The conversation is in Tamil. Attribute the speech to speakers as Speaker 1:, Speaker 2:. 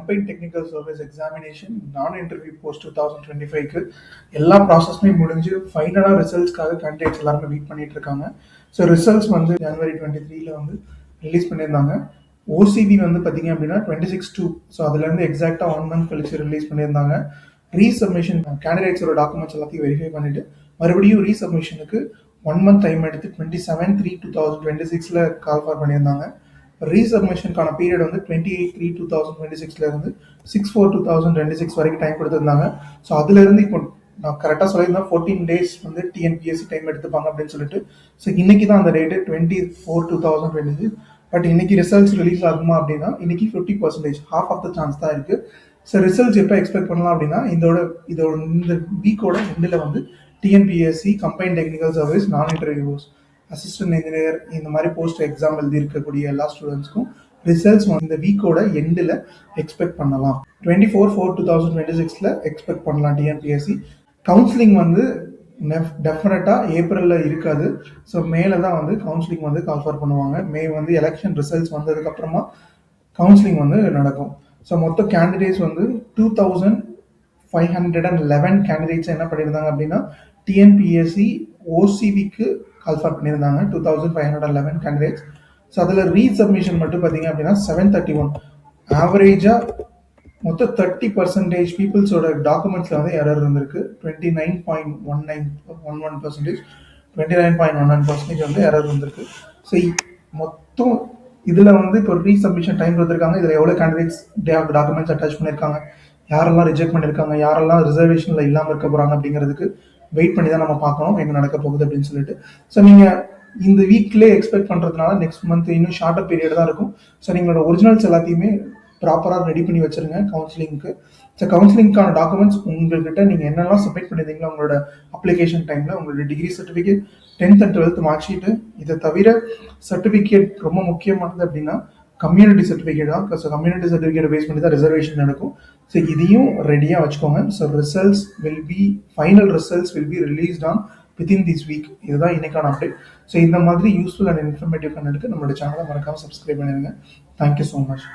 Speaker 1: கம்பைன் டெக்னிக்கல் சர்வீஸ் எக்ஸாமினேஷன் நான் இன்டர்வியூ போஸ்ட் 2025க்கு எல்லா ப்ராசஸுமே முடிஞ்சு ஃபைனலாக ரிசல்ட்ஸ்க்காக கேண்டிடேட்ஸ் எல்லாருமே வெயிட் பண்ணிட்டு இருக்காங்க. ஸோ ரிசல்ட்ஸ் வந்து ஜனவரி 23 வந்து ரிலீஸ் பண்ணியிருந்தாங்க. ஓசிபி வந்து பார்த்தீங்க அப்படின்னா 26/2, ஸோ அதுலேருந்து எக்ஸாக்டாக 1 month கழிச்சு ரிலீஸ் பண்ணியிருந்தாங்க. ரீசப்மிஷன் கேண்டிடேட்ஸோட டாக்குமெண்ட்ஸ் எல்லாத்தையும் வெரிஃபை பண்ணிட்டு மறுபடியும் ரீசப்மிஷனுக்கு 1 month டைம் எடுத்து 27/3/2026 கால் ஃபார் பண்ணியிருந்தாங்க. ரீசப்மிஷனுக்கான பீரியட் வந்து 28/3/2026 இருந்து 6/4/2026 வரைக்கும் டைம் கொடுத்துருந்தாங்க. ஸோ அதுலேருந்து இப்போ நான் கரெக்டாக சொல்லியிருந்தேன் 14 days வந்து டிஎன்பிஎஸ்சி டைம் எடுத்துப்பாங்க அப்படின்னு சொல்லிட்டு. ஸோ இன்னைக்கு தான் அந்த டேட்டு 24/2026. பட் இன்னைக்கு ரிசல்ட்ஸ் ரிலீஸ் ஆகுமா அப்படின்னா இன்னைக்கு 50%, ஹாஃப் ஆஃப் த சான்ஸ் தான் இருக்கு. ஸோ ரிசல்ட்ஸ் எப்போ எக்ஸ்பெக்ட் பண்ணலாம் அப்படின்னா இந்த வீக்கோட எண்டில் வந்து டிஎன்பிஎஸ்சி கம்பைன் டெக்னிக்கல் சர்வீஸ் நான் இன்டர்வியூஸ் அசிஸ்டன்ட் இன்ஜினியர் இந்த மாதிரி போஸ்ட் எக்ஸாம் எழுதி இருக்கக்கூடிய எல்லா ஸ்டூடெண்ட்ஸ்க்கும் ரிசல்ட்ஸ் இந்த வீக்கோட எண்டில் எக்ஸ்பெக்ட் பண்ணலாம். 24/4/2026 எக்ஸ்பெக்ட் பண்ணலாம் டிஎன்பிஎஸ்சி. கவுன்சிலிங் வந்து டெஃபினட்டாக ஏப்ரலில் இருக்காது. ஸோ மேலே தான் வந்து கவுன்சிலிங் வந்து கால்ஃபார் பண்ணுவாங்க. மே வந்து எலெக்ஷன் ரிசல்ட்ஸ் வந்ததுக்கப்புறமா கவுன்சிலிங் வந்து நடக்கும். ஸோ மொத்த கேண்டிடேட்ஸ் வந்து 2511 கேண்டிடேட்ஸ் என்ன பண்ணியிருந்தாங்க அப்படின்னா டிஎன்பிஎஸ்சி ஓசிபிக்கு கால்ஃபார் பண்ணியிருந்தாங்க 2511 கேண்டிடேட்ஸ். ஸோ அதில் ரீசப்மிஷன் மட்டும் பார்த்தீங்க அப்படின்னா 731. ஆவரேஜாக மொத்தம் 30% பீப்புள்ஸோட டாக்குமெண்ட்ஸில் வந்து எரர் இருந்திருக்கு. 29.11% வந்து எரர் இருந்திருக்கு. ஸோ மொத்தம் இதில் வந்து இப்போ ரீசப்மிஷன் டைம் கொடுத்துருக்காங்க. இதில் எவ்வளோ கேண்டிடேட்ஸ் டாக்குமெண்ட்ஸ் அட்டாச் பண்ணியிருக்காங்க, யாரெல்லாம் ரிஜெக்ட் பண்ணியிருக்காங்க, யாரெல்லாம் ரிசர்வேஷனில் இல்லாமல் இருக்க போகிறாங்க அப்படிங்கிறதுக்கு வெயிட் பண்ணி தான் நம்ம பார்க்கணும் என்ன நடக்க போகுது அப்படின்னு சொல்லிட்டு. ஸோ நீங்கள் இந்த வீக்லேயே எக்ஸ்பெக்ட் பண்ணுறதுனால நெக்ஸ்ட் மந்த் இன்னும் ஷார்ட்டர் பீரியட் தான் இருக்கும். ஸோ நீங்களோட ஒரிஜினல்ஸ் எல்லாத்தையுமே ப்ராப்பராக ரெடி பண்ணி வச்சுருங்க கவுன்சிலிங்க்கு. ஸோ கவுன்சிலிங்க்கான டாக்குமெண்ட்ஸ் உங்கள்கிட்ட நீங்கள் என்னெல்லாம் சப்மிட் பண்ணியிருந்தீங்களோ உங்களோட அப்ளிகேஷன் டைமில் உங்களோட degree certificate, 10th and 12th mark sheet, இதை தவிர சர்டிஃபிகேட் ரொம்ப முக்கியமானது அப்படின்னா கம்யூனிட்டி சர்டிஃபிகேட் தான். ஸோ கம்யூனிட்டி சர்டிஃபிகேட் பேஸ் பண்ணி தான் ரிசர்வேஷன் நடக்கும். ஸோ இதையும் ரெடியாக வச்சுக்கோங்க. So final results will be released on within this week. இதுதான் இன்னைக்கான அப்டேட். ஸோ இந்த மாதிரி யூஸ்ஃபுல் அண்ட் இன்ஃபர்மேட்டிவ் கண்டென்ட்க்கு நம்மளோட சேனலை மறக்காமல் சப்ஸ்கிரைப் பண்ணிடுங்க. Thank you so much.